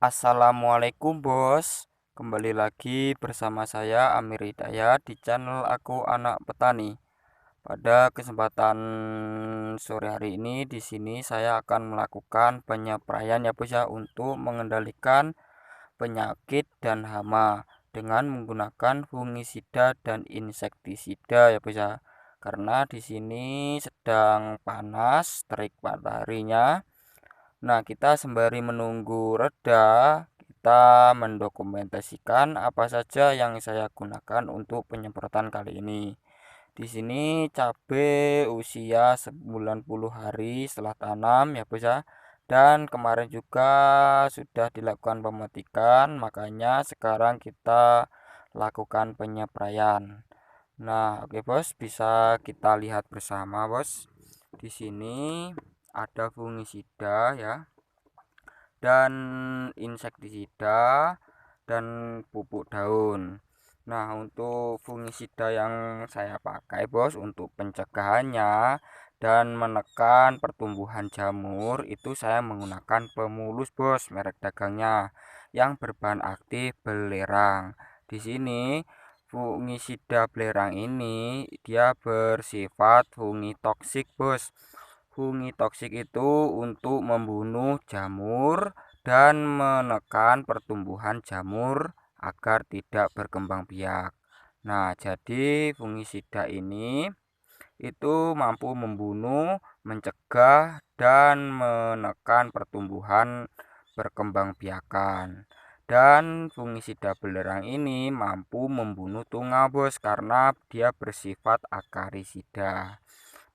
Assalamualaikum bos, kembali lagi bersama saya Amir Hidayat di channel Aku Anak Petani. Pada kesempatan sore hari ini di sini saya akan melakukan penyepraian ya bos ya, untuk mengendalikan penyakit dan hama dengan menggunakan fungisida dan insektisida ya bos ya. Karena di sini sedang panas terik mataharinya. Nah, kita sembari menunggu reda, kita mendokumentasikan apa saja yang saya gunakan untuk penyemprotan kali ini. Di sini cabai usia 90 hari setelah tanam ya bos ya. Dan kemarin juga sudah dilakukan pemetikan, makanya sekarang kita lakukan penyepraian. Nah, oke bos, bisa kita lihat bersama bos. Di sini ada fungisida ya, dan insektisida dan pupuk daun. Nah, untuk fungisida yang saya pakai bos untuk pencegahannya dan menekan pertumbuhan jamur itu saya menggunakan pemulus bos, merek dagangnya yang berbahan aktif belerang. Di sini fungisida belerang ini dia bersifat fungi toksik bos. Fungi toksik itu untuk membunuh jamur dan menekan pertumbuhan jamur agar tidak berkembang biak. Nah, jadi fungisida ini itu mampu membunuh, mencegah, dan menekan pertumbuhan berkembang biakan. Dan fungisida belerang ini mampu membunuh tungau bos, karena dia bersifat akarisida.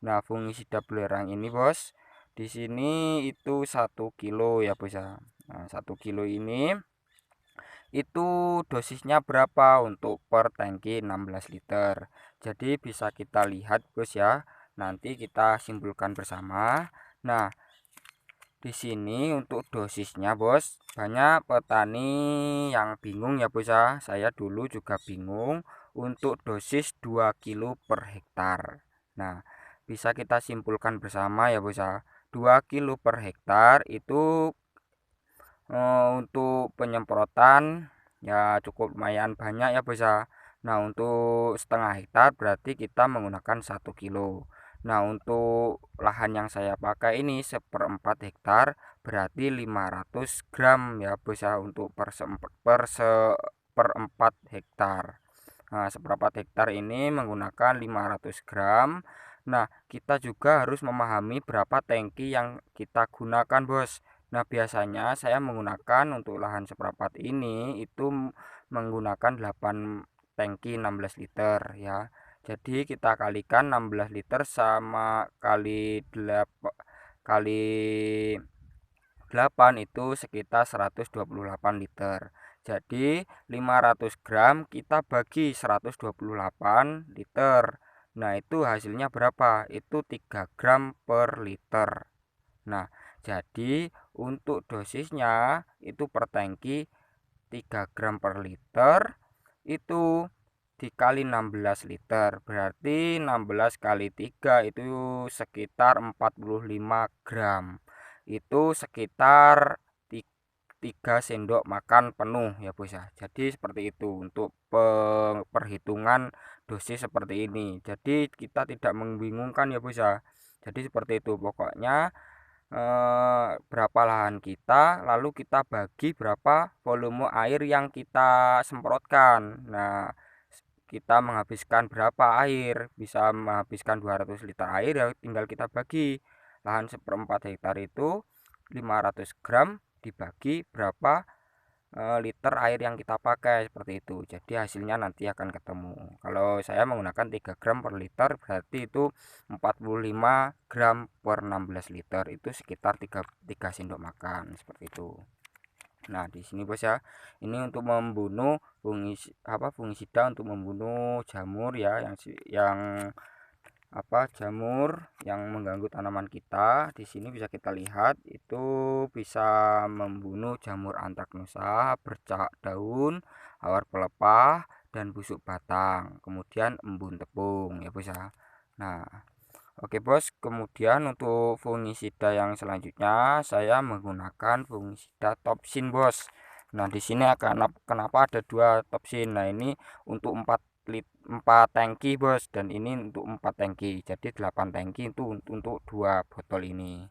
Nah, fungisida belerang ini bos, di sini itu 1 kilo ya bos ya. Nah, 1 kilo ini itu dosisnya berapa untuk per tangki 16 liter. Jadi bisa kita lihat bos ya. Nanti kita simpulkan bersama. Nah, di sini untuk dosisnya bos, banyak petani yang bingung ya bos ya. Saya dulu juga bingung untuk dosis 2 kilo per hektar. Nah, bisa kita simpulkan bersama ya bos ya. 2 kilo per hektar itu untuk penyemprotan ya cukup lumayan banyak ya bos ya. Nah, untuk setengah hektar berarti kita menggunakan 1 kilo. Nah, untuk lahan yang saya pakai ini 1/4 hektar berarti 500 gram ya bos ya, untuk seperempat hektar. Nah, seperempat hektar ini menggunakan 500 gram. Nah, kita juga harus memahami berapa tangki yang kita gunakan bos. Nah, biasanya saya menggunakan untuk lahan seperempat ini itu menggunakan 8 tangki 16 liter ya. Jadi kita kalikan 16 liter sama kali 8 itu sekitar 128 liter. Jadi 500 gram kita bagi 128 liter. Nah, itu hasilnya berapa? Itu 3 gram per liter. Nah, jadi untuk dosisnya itu per tangki 3 gram per liter itu dikali 16 liter. Berarti 16 kali 3 itu sekitar 45 gram. Itu sekitar 3 sendok makan penuh ya bos ya. Jadi seperti itu untuk perhitungan dosis seperti ini. Jadi kita tidak membingungkan ya bos ya. Jadi seperti itu pokoknya, berapa lahan kita, lalu kita bagi berapa volume air yang kita semprotkan. Nah, kita menghabiskan berapa air, bisa menghabiskan 200 liter air ya, tinggal kita bagi. Lahan seperempat hektar itu 500 gram dibagi berapa liter air yang kita pakai, seperti itu. Jadi hasilnya nanti akan ketemu. Kalau saya menggunakan 3 gram per liter berarti itu 45 gram per 16 liter, itu sekitar 3 sendok makan, seperti itu. Nah, di sini bos ya, ini untuk membunuh fungisida untuk membunuh jamur ya, jamur yang mengganggu tanaman kita. Di sini bisa kita lihat itu bisa membunuh jamur antraknosa, bercak daun, awar pelepah, dan busuk batang, kemudian embun tepung ya bos ya. Nah, oke bos, kemudian untuk fungisida yang selanjutnya saya menggunakan fungisida topsin bos. Nah, di sini akan kenapa ada 2 topsin. Nah, ini untuk 4 tangki, Bos, dan ini untuk 4 tangki. Jadi 8 tangki itu untuk 2 botol ini.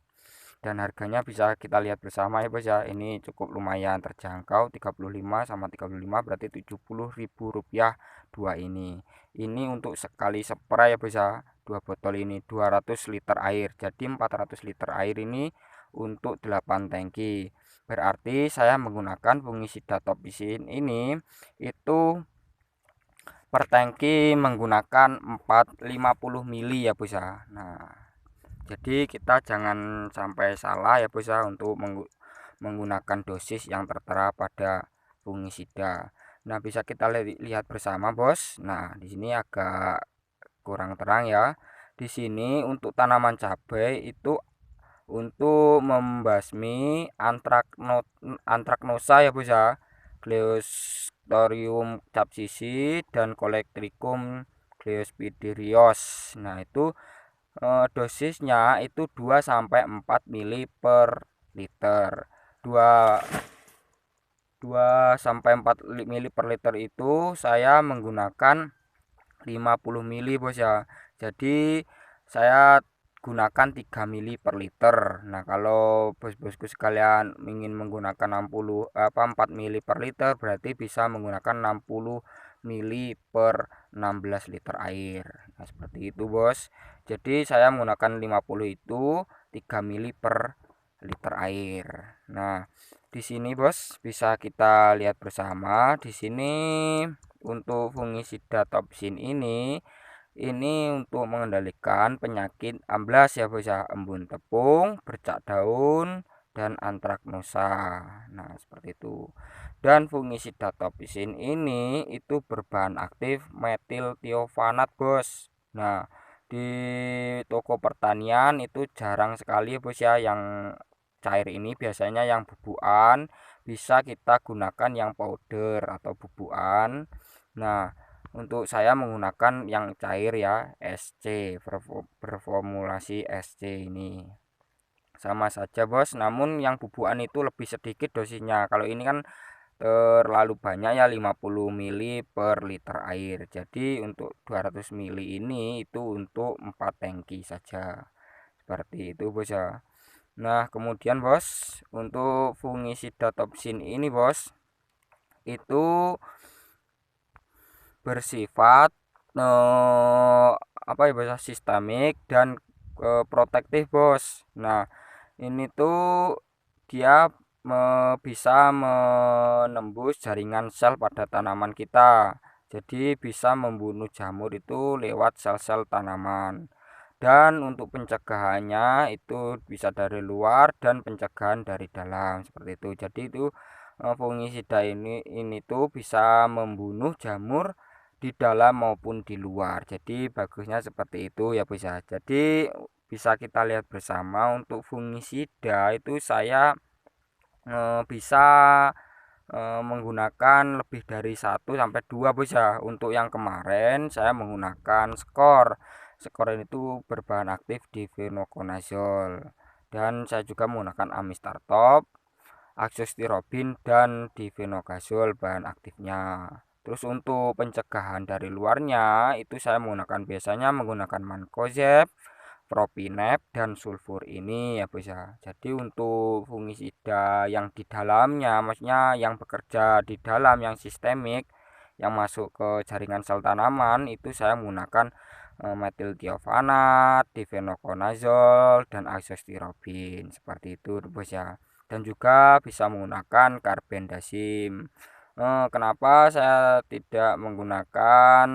Dan harganya bisa kita lihat bersama ya, Bos ya. Ini cukup lumayan terjangkau, 35 sama 35 berarti Rp70.000 dua ini. Ini untuk sekali spray ya, Bos ya. 2 botol ini 200 liter air. Jadi 400 liter air ini untuk 8 tangki. Berarti saya menggunakan fungisida Topisin ini itu per tangki menggunakan 50 mili ya, Bos ya. Nah, jadi kita jangan sampai salah ya, Bos ya, untuk menggunakan dosis yang tertera pada fungisida. Nah, bisa kita lihat bersama, Bos. Nah, di sini agak kurang terang ya. Di sini untuk tanaman cabai itu untuk membasmi antraknosa ya, Bos ya, Cleostorium capsicum dan Collectricum cleospiderios. Nah, itu dosisnya itu 2 sampai 4 mili per liter. 2 sampai 4 mili per liter itu saya menggunakan 50 mili, Bos ya. Jadi saya gunakan 3 mili per liter. Nah, kalau bos-bosku sekalian ingin menggunakan 4 mili per liter berarti bisa menggunakan 60 mili per 16 liter air. Nah, seperti itu, Bos. Jadi saya menggunakan 50 itu 3 mili per liter air. Nah, di sini, Bos, bisa kita lihat bersama di sini untuk fungisida Topsin ini untuk mengendalikan penyakit amblas ya, Bos ya, embun tepung, bercak daun, dan antraknosa. Nah, seperti itu. Dan fungisida Topsin ini itu berbahan aktif metil tiovanat, Bos. Nah, di toko pertanian itu jarang sekali ya, Bos ya, yang cair ini. Biasanya yang bubukan, bisa kita gunakan yang powder atau bubukan. Nah, untuk saya menggunakan yang cair ya, SC, berformulasi SC ini. Sama saja, Bos, namun yang bubukan itu lebih sedikit dosisnya. Kalau ini kan terlalu banyak ya, 50 mili per liter air. Jadi untuk 200 mili ini itu untuk 4 tangki saja. Seperti itu, Bos ya. Nah, kemudian, Bos, untuk fungisida Topsin ini, Bos, itu bersifat apa ya, bahasa sistemik dan protektif, Bos. Nah, ini tuh dia bisa menembus jaringan sel pada tanaman kita. Jadi bisa membunuh jamur itu lewat sel-sel tanaman. Dan untuk pencegahannya itu bisa dari luar dan pencegahan dari dalam, seperti itu. Jadi itu fungisida ini tuh bisa membunuh jamur di dalam maupun di luar. Jadi bagusnya seperti itu ya, Bos ya. Jadi bisa kita lihat bersama untuk fungisida itu saya bisa menggunakan lebih dari 1 sampai 2, Bos ya. Untuk yang kemarin saya menggunakan skor. Skor ini tuh berbahan aktif difenoconazole. Dan saya juga menggunakan amistartop, azoxystrobin, dan difenoconazole bahan aktifnya. Terus untuk pencegahan dari luarnya itu saya biasanya menggunakan mancozeb, propinep, dan sulfur ini ya, Bos ya. Jadi untuk fungisida yang di dalamnya, maksudnya yang bekerja di dalam, yang sistemik, yang masuk ke jaringan sel tanaman itu saya menggunakan metil tiovanat, difenoconazole, dan azoxystrobin, seperti itu, Bos ya. Dan juga bisa menggunakan carbendazim. Kenapa saya tidak menggunakan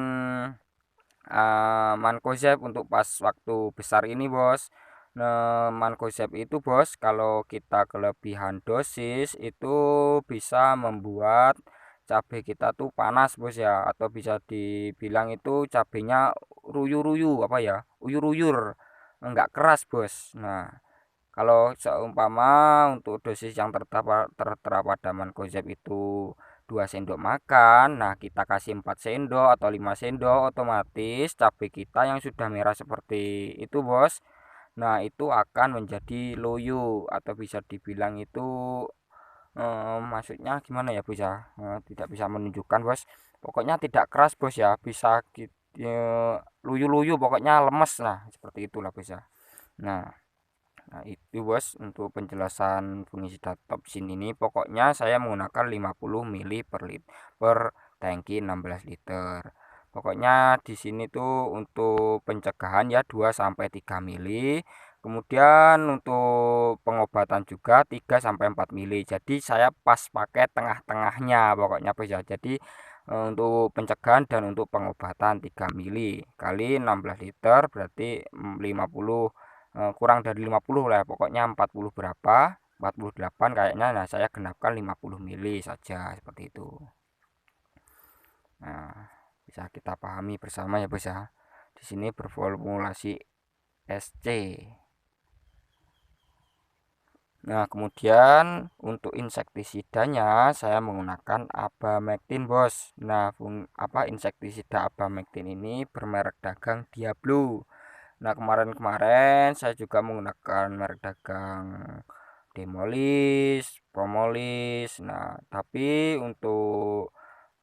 mancozeb untuk pas waktu besar ini, Bos? Nah, mancozeb itu, Bos, kalau kita kelebihan dosis itu bisa membuat cabai kita tuh panas, Bos ya, atau bisa dibilang itu cabenya ruyu-ruyu, apa ya, uyur-uyur, enggak keras, Bos. Nah, kalau seumpama untuk dosis yang tertera pada mancozeb itu 2 sendok makan, nah kita kasih 4 sendok atau 5 sendok, otomatis cabai kita yang sudah merah seperti itu, Bos, nah itu akan menjadi loyo atau bisa dibilang itu maksudnya gimana ya bos ya, tidak bisa menunjukkan bos, pokoknya tidak keras bos ya, bisa luyu-luyu pokoknya lemes, nah seperti itulah bos ya. Nah, itu bos untuk penjelasan fungisida topsin ini, pokoknya saya menggunakan 50 mili per tangki 16 liter. Pokoknya di sini tuh untuk pencegahan ya 2 sampai 3 mili. Kemudian untuk pengobatan juga 3 sampai 4 mili. Jadi saya pas pakai tengah-tengahnya pokoknya bos ya. Jadi untuk pencegahan dan untuk pengobatan 3 mili kali 16 liter berarti 50, kurang dari 50 lah pokoknya 40 berapa, 48 kayaknya. Nah saya genapkan 50 mili saja seperti itu. Nah bisa kita pahami bersama ya bos ya, di sini berformulasi SC. Nah kemudian untuk insektisidanya saya menggunakan Abamectin bos. Nah insektisida Abamectin ini bermerek dagang Diablo. Nah kemarin-kemarin saya juga menggunakan merek dagang Demolis, Promolis. Nah tapi untuk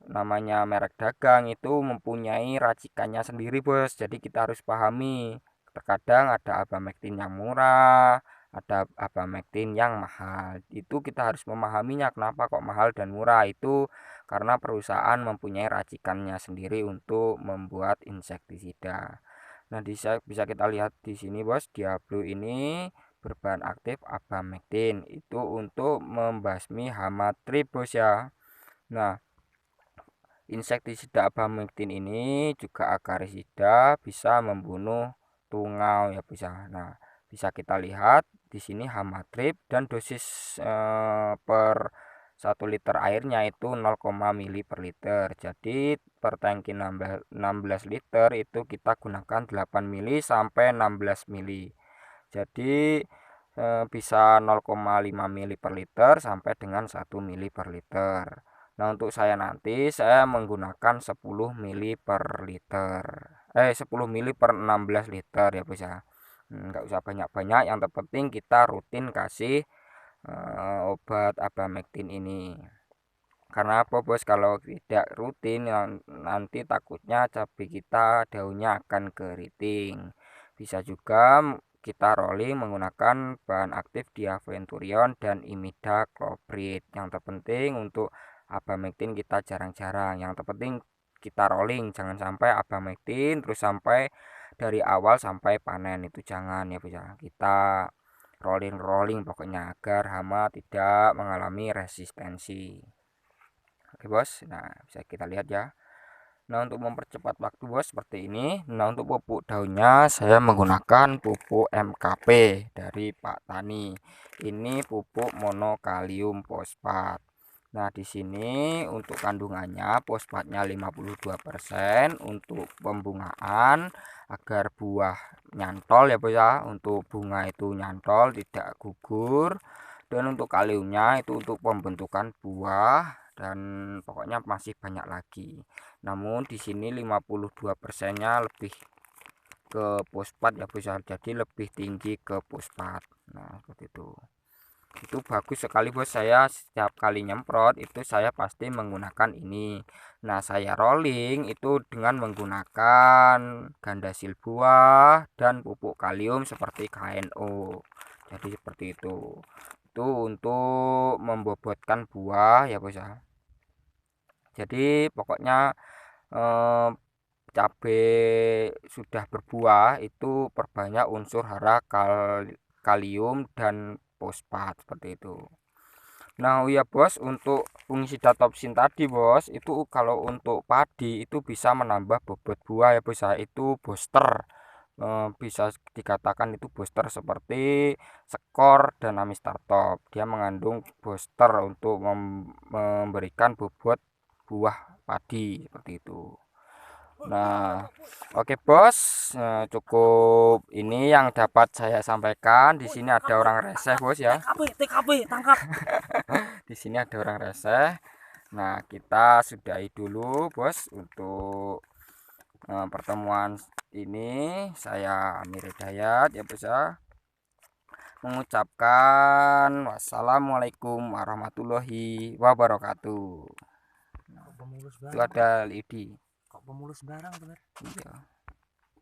namanya merek dagang itu mempunyai racikannya sendiri bos, jadi kita harus pahami. Terkadang ada Abamectin yang murah, ada Abamectin yang mahal, itu kita harus memahaminya kenapa kok mahal dan murah. Itu karena perusahaan mempunyai racikannya sendiri untuk membuat insektisida. Nah bisa kita lihat di sini bos, Diablo ini berbahan aktif Abamectin, itu untuk membasmi hama trip bos ya. Nah insektisida Abamectin ini juga akarisida, bisa membunuh tungau ya bisa. Nah, bisa kita lihat di sini hama trip dan dosis per 1 liter airnya itu 0, mili per liter. Jadi per tangki 16 liter itu kita gunakan 8 mili sampai 16 mili. Jadi bisa 0,5 mili per liter sampai dengan 1 mili per liter. Nah untuk saya nanti saya menggunakan 10 mili per liter, 10 mili per 16 liter ya bos ya. Nggak usah banyak-banyak, yang terpenting kita rutin kasih obat Abamectin ini. Karena apa bos, kalau tidak rutin nanti takutnya cabai kita daunnya akan keriting. Bisa juga kita rolling menggunakan bahan aktif diaventurion dan imidacloprid. Yang terpenting untuk Abamectin kita jarang-jarang, yang terpenting kita rolling, jangan sampai Abamectin terus sampai dari awal sampai panen itu jangan ya bos ya. Kita rolling pokoknya agar hama tidak mengalami resistensi. Oke bos, nah bisa kita lihat ya. Nah untuk mempercepat waktu bos seperti ini. Nah untuk pupuk daunnya saya menggunakan pupuk MKP dari Pak Tani. Ini pupuk monokalium fosfat. Nah di sini untuk kandungannya fosfatnya 52%, untuk pembungaan agar buah nyantol ya bos ya. Untuk bunga itu nyantol tidak gugur, dan untuk kaliumnya itu untuk pembentukan buah, dan pokoknya masih banyak lagi. Namun di sini 52%-nya lebih ke fosfat ya bos, jadi lebih tinggi ke fosfat. Nah seperti itu bagus sekali bos. Saya setiap kali nyemprot itu saya pasti menggunakan ini. Nah saya rolling itu dengan menggunakan gandasil buah dan pupuk kalium seperti KNO. Jadi seperti itu untuk membobotkan buah ya bos ya. Jadi pokoknya eh, cabai sudah berbuah itu perbanyak unsur hara, kalium dan fosfat seperti itu. Nah iya bos, untuk fungisida topsin tadi bos, itu kalau untuk padi itu bisa menambah bobot buah ya bos ya, itu booster. Bisa dikatakan itu booster seperti skor dan amistartop, dia mengandung booster untuk memberikan bobot buah padi seperti itu. Nah, oke bos, cukup ini yang dapat saya sampaikan. Di sini ada orang reseh bos ya. TKP tangkap. Di sini ada orang reseh. Nah, kita sudahi dulu bos untuk pertemuan ini. Saya Amir Hidayat ya bos ya. mengucapkan wassalamualaikum warahmatullahi wabarakatuh. Kok pemulus Itu barang? ada lidi. Kok pemulus barang bener? Iya.